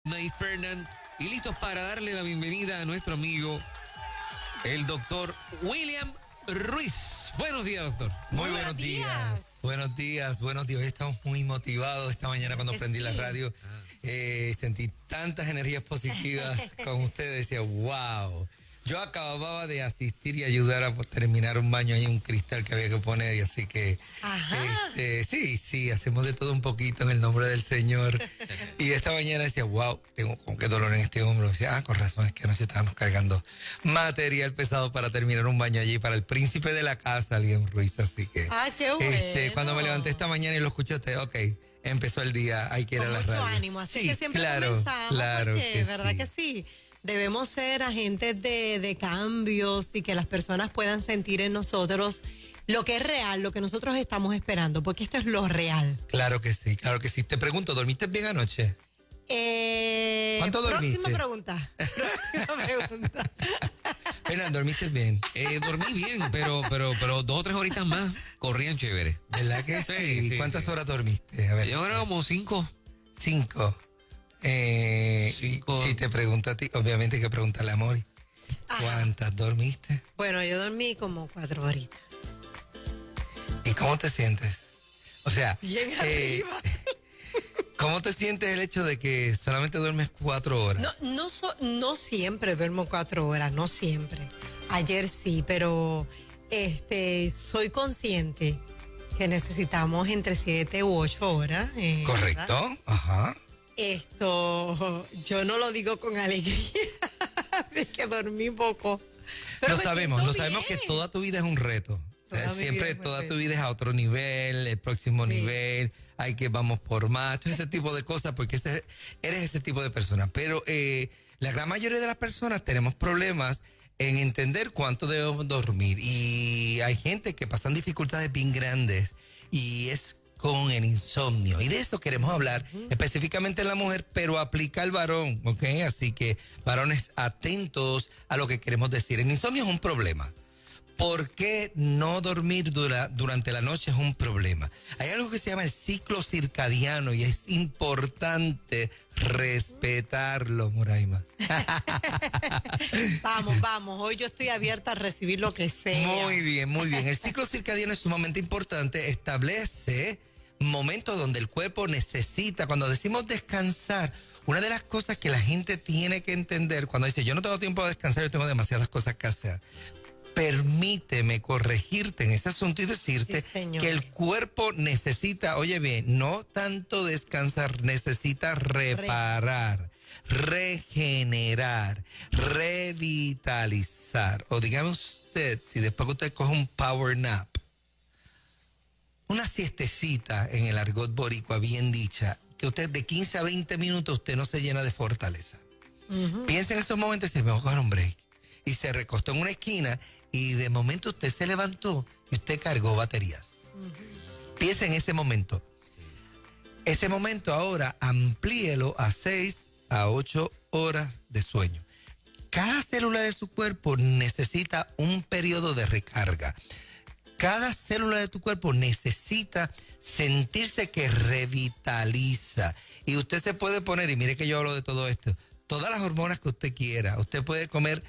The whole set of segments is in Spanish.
May Fernand, y listos para darle la bienvenida a nuestro amigo, el doctor William Ruiz. Buenos días, doctor. Muy buenos días. Buenos días. Hoy estamos muy motivados. Esta mañana cuando prendí la radio sentí tantas energías positivas con ustedes. Decía, wow. Yo acababa de asistir y ayudar a terminar un baño ahí, un cristal que había que poner, y así que sí, hacemos de todo un poquito en el nombre del Señor. Y esta mañana decía, wow, tengo como que dolor en este hombro. Decía, con razón, es que anoche estábamos cargando material pesado para terminar un baño allí para el príncipe de la casa, William Ruiz. Así que qué bueno. Cuando me levanté esta mañana y lo escuché usted, empezó el día, hay que ir a la radio. Con mucho ánimo, así que siempre comenzamos, claro porque, que ¿verdad que sí? Debemos ser agentes de cambios y que las personas puedan sentir en nosotros lo que es real, lo que nosotros estamos esperando, porque esto es lo real. Claro que sí. Te pregunto, ¿dormiste bien anoche? ¿Cuánto dormiste? Próxima pregunta. Fernando, ¿dormiste bien? Dormí bien, pero 2 o 3 horitas más corrían chévere. ¿Verdad que sí? ¿Cuántas horas dormiste? A ver. Yo creo como 5. 5. Si te pregunto a ti, obviamente hay que preguntarle a Mori. ¿Cuántas dormiste? Bueno, yo dormí como 4 horitas. ¿Y cómo te sientes? O sea, bien arriba. ¿Cómo te sientes el hecho de que solamente duermes 4 horas? No siempre duermo 4 horas, no siempre. Ayer sí, pero soy consciente que necesitamos entre 7 u 8 horas. Correcto, ¿verdad? Ajá. Yo no lo digo con alegría de que dormí poco. Pero Lo sabemos que toda tu vida es un reto. Siempre toda tu vida es a otro nivel, el próximo nivel, hay que vamos por más, todo este tipo de cosas, porque eres ese tipo de persona. Pero la gran mayoría de las personas tenemos problemas en entender cuánto debemos dormir. Y hay gente que pasan dificultades bien grandes y es con el insomnio. Y de eso queremos hablar, específicamente en la mujer, pero aplica al varón, ¿ok? Así que, varones, atentos a lo que queremos decir. El insomnio es un problema. ¿Por qué no dormir durante la noche es un problema? Hay algo que se llama el ciclo circadiano y es importante respetarlo, Moraima. Vamos. Hoy yo estoy abierta a recibir lo que sea. Muy bien. El ciclo circadiano es sumamente importante. Establece momentos donde el cuerpo necesita, cuando decimos descansar, una de las cosas que la gente tiene que entender cuando dice yo no tengo tiempo de descansar, yo tengo demasiadas cosas que hacer. Permíteme corregirte en ese asunto y decirte que el cuerpo necesita, oye bien, no tanto descansar, necesita reparar, regenerar, revitalizar. O dígame usted, si después que usted coge un power nap, una siestecita en el argot boricua bien dicha, que usted de 15 a 20 minutos usted no se llena de fortaleza. Piensa en esos momentos y dice, me voy a coger un break. Y se recostó en una esquina y de momento usted se levantó y usted cargó baterías. Piensa en ese momento. Ese momento ahora amplíelo a 6 a 8 horas de sueño. Cada célula de su cuerpo necesita un periodo de recarga. Cada célula de tu cuerpo necesita sentirse que revitaliza. Y usted se puede poner, y mire que yo hablo de todo esto, todas las hormonas que usted quiera. Usted puede comer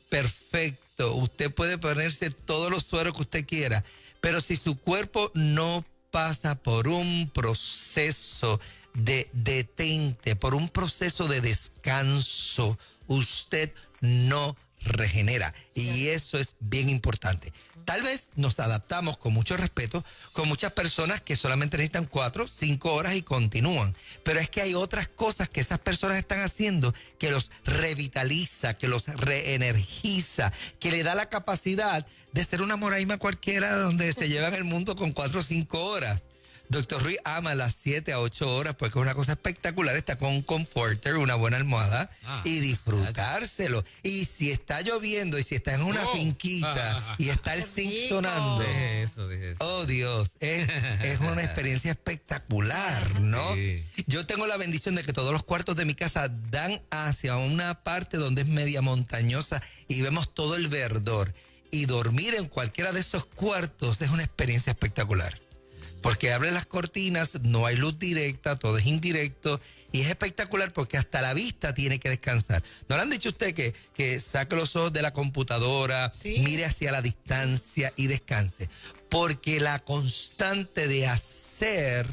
perfecto. Usted puede ponerse todos los sueros que usted quiera. Pero si su cuerpo no pasa por un proceso de detente, por un proceso de descanso, usted no regenera. Y eso es bien importante. Tal vez nos adaptamos con mucho respeto con muchas personas que solamente necesitan 4, 5 horas y continúan. Pero es que hay otras cosas que esas personas están haciendo que los revitaliza, que los reenergiza, que le da la capacidad de ser una Moraima cualquiera donde se llevan el mundo con 4 o 5 horas. Doctor Ruiz ama las 7 a 8 horas porque es una cosa espectacular. Está con un comforter, una buena almohada y disfrutárselo. Y si está lloviendo y si está en una finquita y está el zinc sonando. Deje eso. Oh, Dios, es una experiencia espectacular, ¿no? Sí. Yo tengo la bendición de que todos los cuartos de mi casa dan hacia una parte donde es media montañosa y vemos todo el verdor. Y dormir en cualquiera de esos cuartos es una experiencia espectacular. Porque abre las cortinas, no hay luz directa, todo es indirecto y es espectacular porque hasta la vista tiene que descansar. ¿No le han dicho a usted que saque los ojos de la computadora, Sí. mire hacia la distancia y descanse? Porque la constante de hacer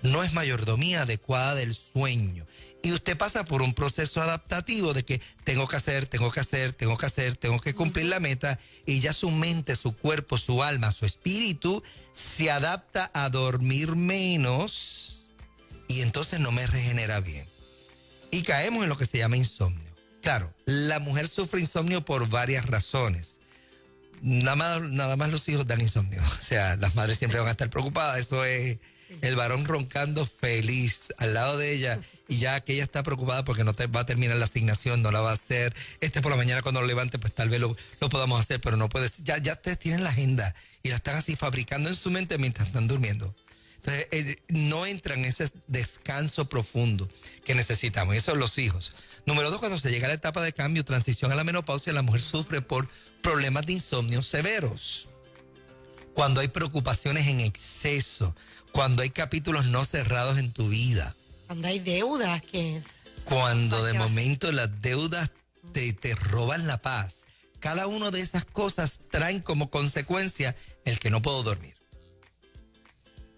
no es mayordomía adecuada del sueño. Y usted pasa por un proceso adaptativo de que tengo que hacer, tengo que cumplir la meta, y ya su mente, su cuerpo, su alma, su espíritu se adapta a dormir menos y entonces no me regenera bien. Y caemos en lo que se llama insomnio. Claro, la mujer sufre insomnio por varias razones. Nada más los hijos dan insomnio. O sea, las madres siempre van a estar preocupadas. Eso es el varón roncando feliz al lado de ella, y ya que ella está preocupada porque no va a terminar la asignación, no la va a hacer. Por la mañana cuando lo levante, pues tal vez lo podamos hacer, pero no puede ser. Ya ustedes tienen la agenda y la están así fabricando en su mente mientras están durmiendo. Entonces, no entran en ese descanso profundo que necesitamos. Y eso son los hijos. Número 2, cuando se llega a la etapa de cambio, transición a la menopausia, la mujer sufre por problemas de insomnio severos. Cuando hay preocupaciones en exceso, cuando hay capítulos no cerrados en tu vida. Cuando hay deudas que... Cuando de momento las deudas te roban la paz. Cada una de esas cosas traen como consecuencia el que no puedo dormir.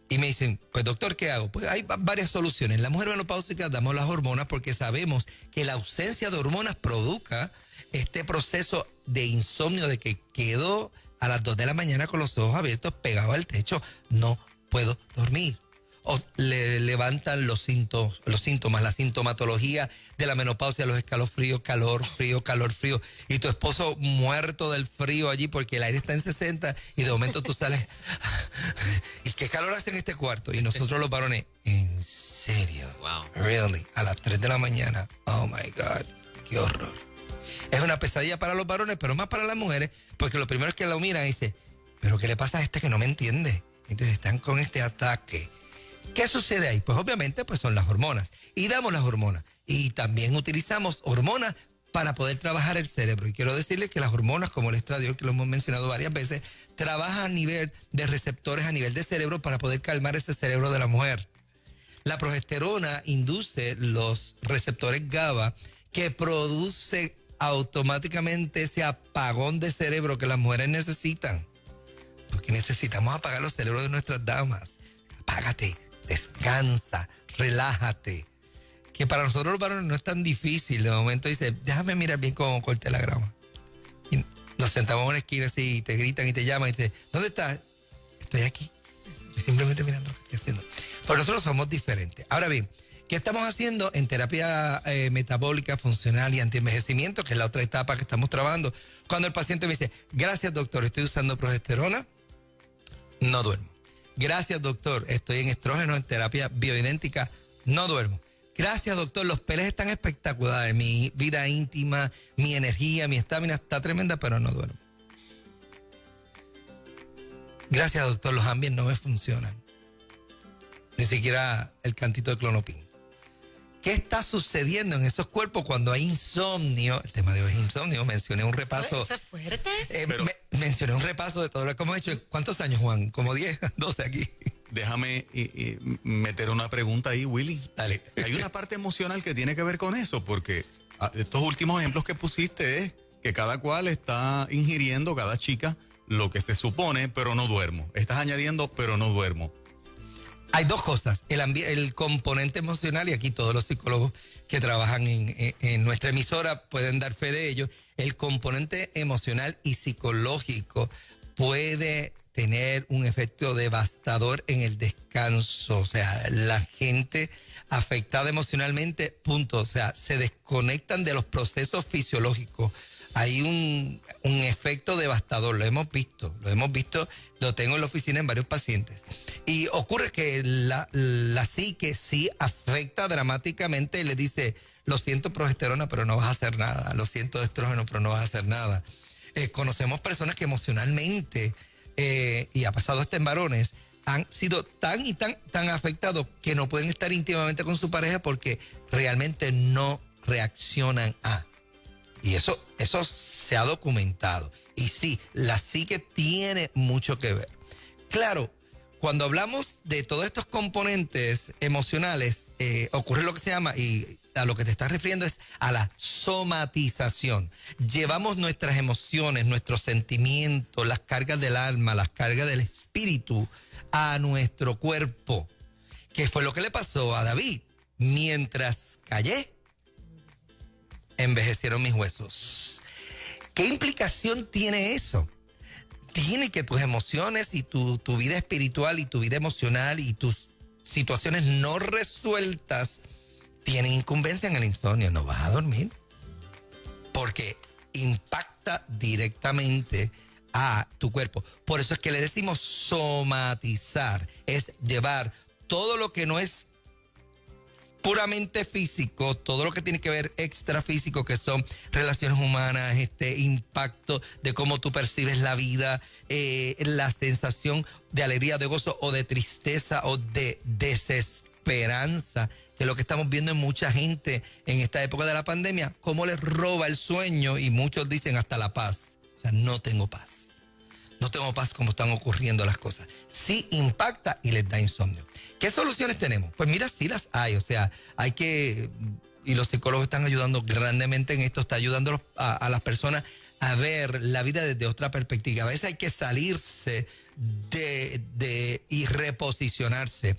Y me dicen, pues doctor, ¿qué hago? Pues hay varias soluciones. En la mujer menopáusica damos las hormonas porque sabemos que la ausencia de hormonas provoca este proceso de insomnio, de que quedo a las 2 de la mañana con los ojos abiertos, pegado al techo, no puedo dormir. O le levantan los síntomas, la sintomatología de la menopausia, los escalofríos, calor, frío, y tu esposo muerto del frío allí porque el aire está en 60 y de momento tú sales, ¿y qué calor hace en este cuarto? Y nosotros los varones, ¿en serio? Wow. Really? A las 3 de la mañana, oh my God, qué horror. Es una pesadilla para los varones, pero más para las mujeres, porque lo primero es que lo miran y dicen, ¿pero qué le pasa a este que no me entiende? Entonces están con este ataque. ¿Qué sucede ahí? Pues obviamente pues son las hormonas. Y damos las hormonas. Y también utilizamos hormonas para poder trabajar el cerebro. Y quiero decirles que las hormonas, como el estradiol, que lo hemos mencionado varias veces, trabajan a nivel de receptores, a nivel de cerebro, para poder calmar ese cerebro de la mujer. La progesterona induce los receptores GABA que produce automáticamente ese apagón de cerebro que las mujeres necesitan. Porque necesitamos apagar los cerebros de nuestras damas. Apágate, descansa, relájate. Que para nosotros los varones no es tan difícil. De momento dice, déjame mirar bien cómo corté la grama. Y nos sentamos en una esquina así y te gritan y te llaman y te dicen, ¿dónde estás? Estoy aquí. Estoy simplemente mirando lo que estoy haciendo. Pero nosotros somos diferentes. Ahora bien, ¿qué estamos haciendo en terapia metabólica, funcional y antienvejecimiento? Que es la otra etapa que estamos trabajando. Cuando el paciente me dice, gracias doctor, estoy usando progesterona, no duermo. Gracias doctor, estoy en estrógeno, en terapia bioidéntica, no duermo. Gracias doctor, los peles están espectaculares, mi vida íntima, mi energía, mi estamina está tremenda, pero no duermo. Gracias doctor, los Ambien no me funcionan. Ni siquiera el cantito de Clonopin. ¿Qué está sucediendo en esos cuerpos cuando hay insomnio? El tema de hoy es insomnio. Mencioné un repaso. ¿Eso es fuerte? Mencioné un repaso de todo lo que hemos hecho. ¿Cuántos años, Juan? ¿Como 10, 12 aquí? Déjame meter una pregunta ahí, Willy. Dale. Hay una parte emocional que tiene que ver con eso, porque estos últimos ejemplos que pusiste es que cada cual está ingiriendo, cada chica, lo que se supone, pero no duermo. Estás añadiendo, pero no duermo. Hay dos cosas, el componente emocional, y aquí todos los psicólogos que trabajan en nuestra emisora pueden dar fe de ello. El componente emocional y psicológico puede tener un efecto devastador en el descanso. O sea, la gente afectada emocionalmente, punto. O sea, se desconectan de los procesos fisiológicos. Hay un efecto devastador, lo hemos visto, lo tengo en la oficina en varios pacientes. Y ocurre que la psique sí afecta dramáticamente y le dice, lo siento progesterona, pero no vas a hacer nada, lo siento estrógeno, pero no vas a hacer nada. Conocemos personas que emocionalmente, y ha pasado hasta en varones, han sido tan afectados que no pueden estar íntimamente con su pareja porque realmente no reaccionan a. Y eso se ha documentado. Y sí, la psique tiene mucho que ver. Claro, cuando hablamos de todos estos componentes emocionales, ocurre lo que se llama, y a lo que te estás refiriendo es a la somatización. Llevamos nuestras emociones, nuestros sentimientos, las cargas del alma, las cargas del espíritu a nuestro cuerpo. ¿Qué fue lo que le pasó a David? Mientras callé, envejecieron mis huesos. ¿Qué implicación tiene eso? Tiene que tus emociones y tu vida espiritual y tu vida emocional y tus situaciones no resueltas tienen incumbencia en el insomnio. No vas a dormir porque impacta directamente a tu cuerpo. Por eso es que le decimos somatizar, es llevar todo lo que no es puramente físico, todo lo que tiene que ver extrafísico, que son relaciones humanas, impacto de cómo tú percibes la vida, la sensación de alegría, de gozo o de tristeza o de desesperanza, que es lo que estamos viendo en mucha gente en esta época de la pandemia, cómo les roba el sueño y muchos dicen hasta la paz. O sea, no tengo paz. No tengo paz como están ocurriendo las cosas. Sí impacta y les da insomnio. ¿Qué soluciones tenemos? Pues mira, sí las hay. O sea, hay que, y los psicólogos están ayudando grandemente en esto, está ayudando a las personas a ver la vida desde otra perspectiva. A veces hay que salirse y reposicionarse.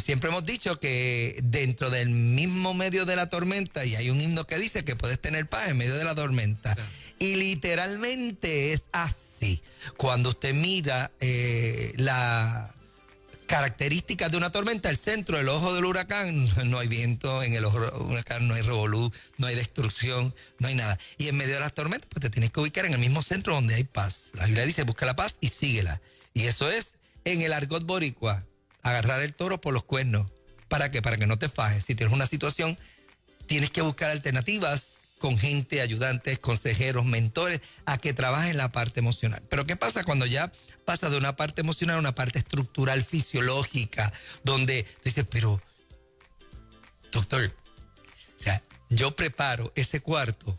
Siempre hemos dicho que dentro del mismo medio de la tormenta, y hay un himno que dice que puedes tener paz en medio de la tormenta. Claro. Y literalmente es así. Cuando usted mira la características de una tormenta, el centro, el ojo del huracán, no hay viento, en el ojo del huracán no hay revolú, no hay destrucción, no hay nada. Y en medio de las tormentas, pues te tienes que ubicar en el mismo centro donde hay paz. La Biblia dice, busca la paz y síguela. Y eso es, en el argot boricua, agarrar el toro por los cuernos. ¿Para qué? Para que no te fajes. Si tienes una situación, tienes que buscar alternativas con gente, ayudantes, consejeros, mentores, a que trabajen la parte emocional. Pero ¿qué pasa cuando ya pasa de una parte emocional a una parte estructural, fisiológica, donde tú dices, pero, doctor, o sea, yo preparo ese cuarto,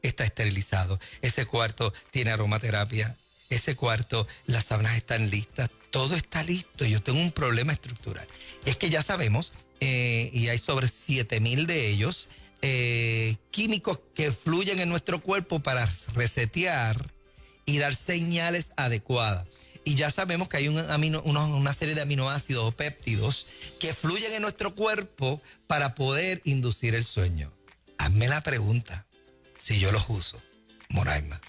está esterilizado, ese cuarto tiene aromaterapia, ese cuarto, las sábanas están listas, todo está listo, yo tengo un problema estructural. Y es que ya sabemos, y hay sobre 7,000 de ellos, químicos que fluyen en nuestro cuerpo para resetear y dar señales adecuadas. Y ya sabemos que hay una serie de aminoácidos o péptidos que fluyen en nuestro cuerpo para poder inducir el sueño. Hazme la pregunta, si yo los uso, Moraima.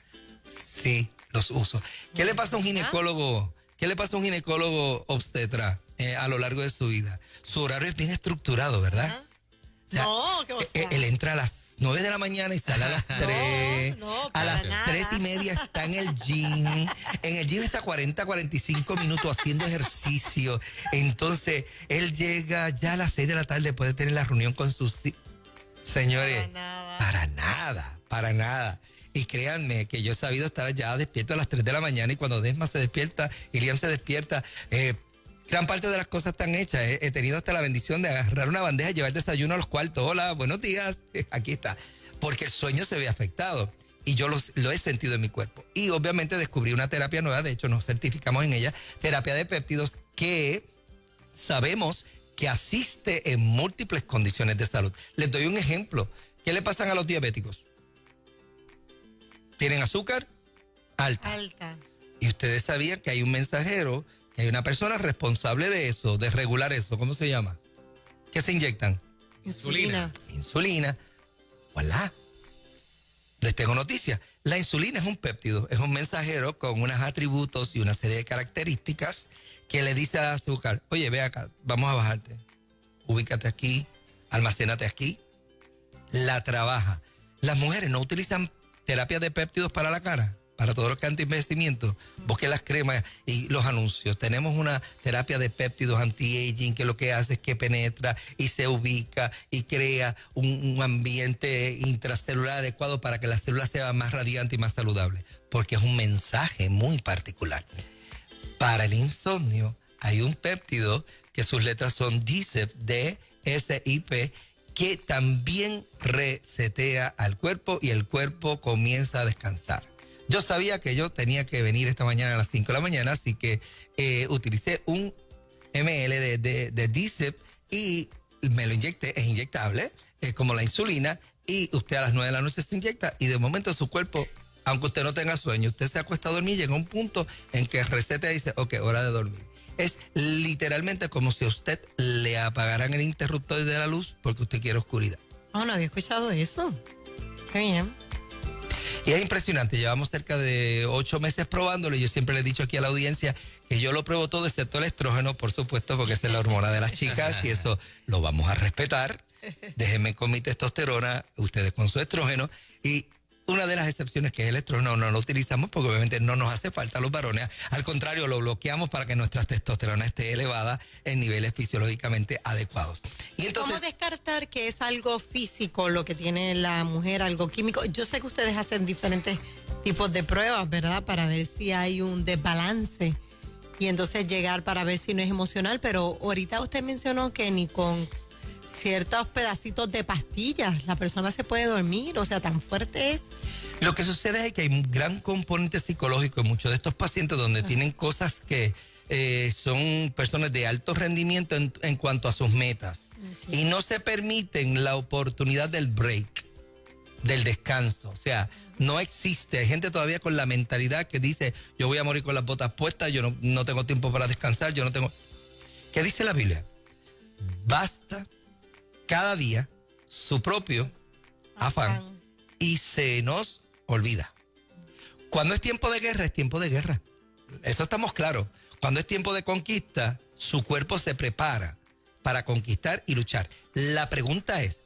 Sí, los uso. ¿Qué le pasa a un ginecólogo? ¿Qué le pasa a un ginecólogo obstetra a lo largo de su vida? Su horario es bien estructurado, ¿verdad? O sea, no, que o sea, él entra a las 9 de la mañana y sale a las 3. A las 3:30 está en el gym. En el gym está 40-45 minutos haciendo ejercicio. Entonces, él llega ya a las 6 de la tarde, puede tener la reunión con sus... Señores, para nada. Y créanme que yo he sabido estar ya despierto a las 3 de la mañana y cuando Desma se despierta y Liam se despierta, gran parte de las cosas están hechas. He tenido hasta la bendición de agarrar una bandeja y llevar desayuno a los cuartos. Hola, buenos días. Aquí está. Porque el sueño se ve afectado. Y yo lo he sentido en mi cuerpo. Y obviamente descubrí una terapia nueva. De hecho, nos certificamos en ella. Terapia de péptidos que sabemos que asiste en múltiples condiciones de salud. Les doy un ejemplo. ¿Qué le pasan a los diabéticos? Tienen azúcar alta. Y ustedes sabían que hay un mensajero, que hay una persona responsable de eso, de regular eso. ¿Cómo se llama? ¿Qué se inyectan? Insulina. Voilà. Les tengo noticias. La insulina es un péptido, es un mensajero con unos atributos y una serie de características que le dice al azúcar, oye, ve acá, vamos a bajarte. Ubícate aquí, almacénate aquí. La trabaja. Las mujeres no utilizan terapias de péptidos para la cara, para todo lo que es anti-envejecimiento. Busquen las cremas y los anuncios. Tenemos una terapia de péptidos anti-aging que lo que hace es que penetra y se ubica y crea un ambiente intracelular adecuado para que la célula sea más radiante y más saludable, porque es un mensaje muy particular. Para el insomnio hay un péptido que sus letras son DSIP, D-S-I-P, que también resetea al cuerpo y el cuerpo comienza a descansar. Yo sabía que yo tenía que venir esta mañana a las 5 de la mañana, así que utilicé un ml de DSIP y me lo inyecté, es inyectable, es como la insulina, y usted a las 9 de la noche se inyecta y de momento su cuerpo, aunque usted no tenga sueño, usted se acuesta a dormir y llega a un punto en que receta y dice, ok, hora de dormir. Es literalmente como si a usted le apagaran el interruptor de la luz porque usted quiere oscuridad. Oh, no había escuchado eso. Qué bien. Y es impresionante, llevamos cerca de 8 meses probándolo y yo siempre le he dicho aquí a la audiencia que yo lo pruebo todo excepto el estrógeno, por supuesto, porque esa es la hormona de las chicas y eso lo vamos a respetar. Déjenme con mi testosterona, ustedes con su estrógeno, y una de las excepciones que es el estrógeno no lo utilizamos porque obviamente no nos hace falta a los varones, al contrario, lo bloqueamos para que nuestra testosterona esté elevada en niveles fisiológicamente adecuados. Y entonces, ¿cómo descartar que es algo físico lo que tiene la mujer, algo químico? Yo sé que ustedes hacen diferentes tipos de pruebas, ¿verdad? Para ver si hay un desbalance y entonces llegar para ver si no es emocional, pero ahorita usted mencionó que ni con ciertos pedacitos de pastillas la persona se puede dormir, o sea, tan fuerte es. lo que sucede es que hay un gran componente psicológico en muchos de estos pacientes donde tienen cosas que son personas de alto rendimiento en cuanto a sus metas y no se permiten la oportunidad del break, del descanso. O sea, no existe. Hay gente todavía con la mentalidad que dice, yo voy a morir con las botas puestas, yo no tengo tiempo para descansar, yo no tengo... ¿Qué dice la Biblia? Basta cada día su propio afán y se nos olvida. Cuando es tiempo de guerra, es tiempo de guerra. Eso estamos claros. Cuando es tiempo de conquista, su cuerpo se prepara para conquistar y luchar. La pregunta es,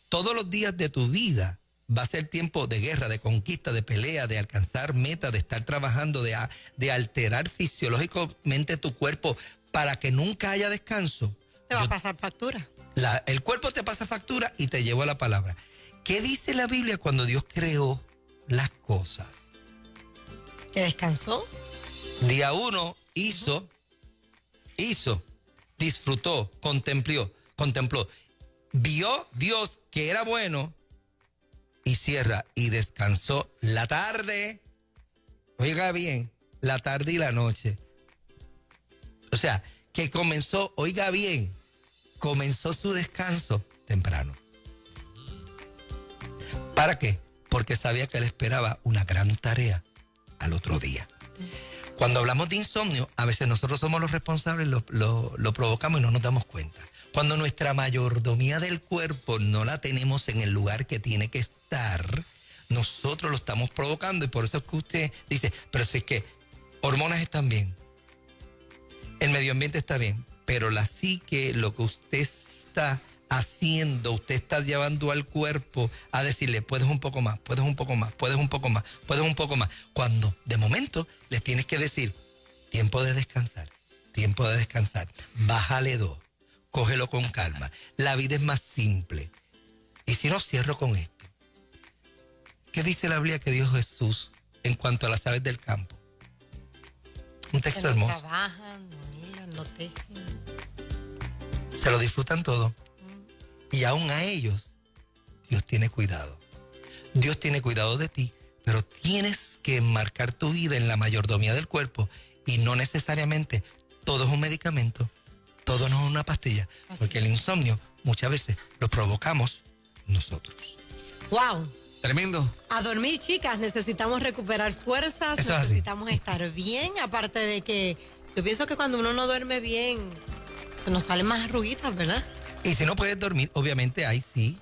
¿todos los días de tu vida va a ser tiempo de guerra, de conquista, de pelea, de alcanzar metas, de estar trabajando, de alterar fisiológicamente tu cuerpo para que nunca haya descanso? Te va a pasar factura. El cuerpo te pasa factura y te llevo a la palabra. ¿Qué dice la Biblia cuando Dios creó las cosas? ¿Que descansó? Día 1 hizo, disfrutó, contempló. Vio Dios que era bueno y cierra y descansó la tarde. Oiga bien, la tarde y la noche. O sea, que comenzó, oiga bien, comenzó su descanso temprano. ¿Para qué? Porque sabía que le esperaba una gran tarea al otro día. Cuando hablamos de insomnio, a veces nosotros somos los responsables, lo provocamos y no nos damos cuenta. Cuando nuestra mayordomía del cuerpo no la tenemos en el lugar que tiene que estar, nosotros lo estamos provocando y por eso es que usted dice, pero si es que hormonas están bien, el medio ambiente está bien, pero la psique, lo que usted está haciendo, usted está llevando al cuerpo a decirle, puedes un poco más, puedes un poco más, puedes un poco más, puedes un poco más. Cuando de momento le tienes que decir, tiempo de descansar, bájale 2, cógelo con calma. La vida es más simple. Y si no, cierro con esto. ¿Qué dice la Biblia que dijo Jesús en cuanto a las aves del campo? Un texto que no hermoso. trabajan, no hilan, no tejen. Se lo disfrutan todo. Y aún a ellos, Dios tiene cuidado. Dios tiene cuidado de ti, pero tienes que enmarcar tu vida en la mayordomía del cuerpo y no necesariamente todo es un medicamento, todo no es una pastilla, porque el insomnio muchas veces lo provocamos nosotros. ¡Wow! Tremendo. A dormir, chicas, necesitamos recuperar fuerzas, Eso es así. necesitamos estar bien, aparte de que yo pienso que cuando uno no duerme bien, se nos salen más arruguitas, ¿verdad? Y si no puedes dormir, obviamente hay sí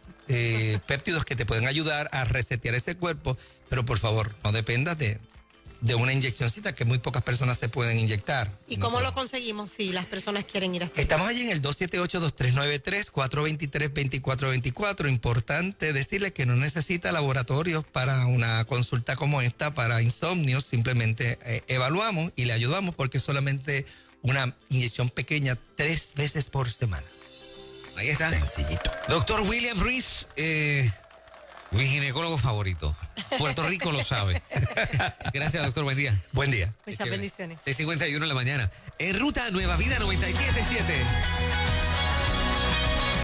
péptidos que te pueden ayudar a resetear ese cuerpo, pero por favor, no dependas de una inyeccióncita que muy pocas personas se pueden inyectar. ¿Y No cómo lo podemos. conseguimos si las personas quieren ir hasta Estamos allí en el 278-2393, 423-2424. Importante decirles que no necesita laboratorios para una consulta como esta, para insomnio. Simplemente evaluamos y le ayudamos porque es solamente una inyección pequeña 3 veces por semana. Ahí está. Sencillito. Doctor William Ruiz, mi ginecólogo favorito. Puerto Rico lo sabe. Gracias, doctor. Buen día. Buen día. Muchas bendiciones. 6:51 de la mañana. En ruta Nueva Vida 97.7.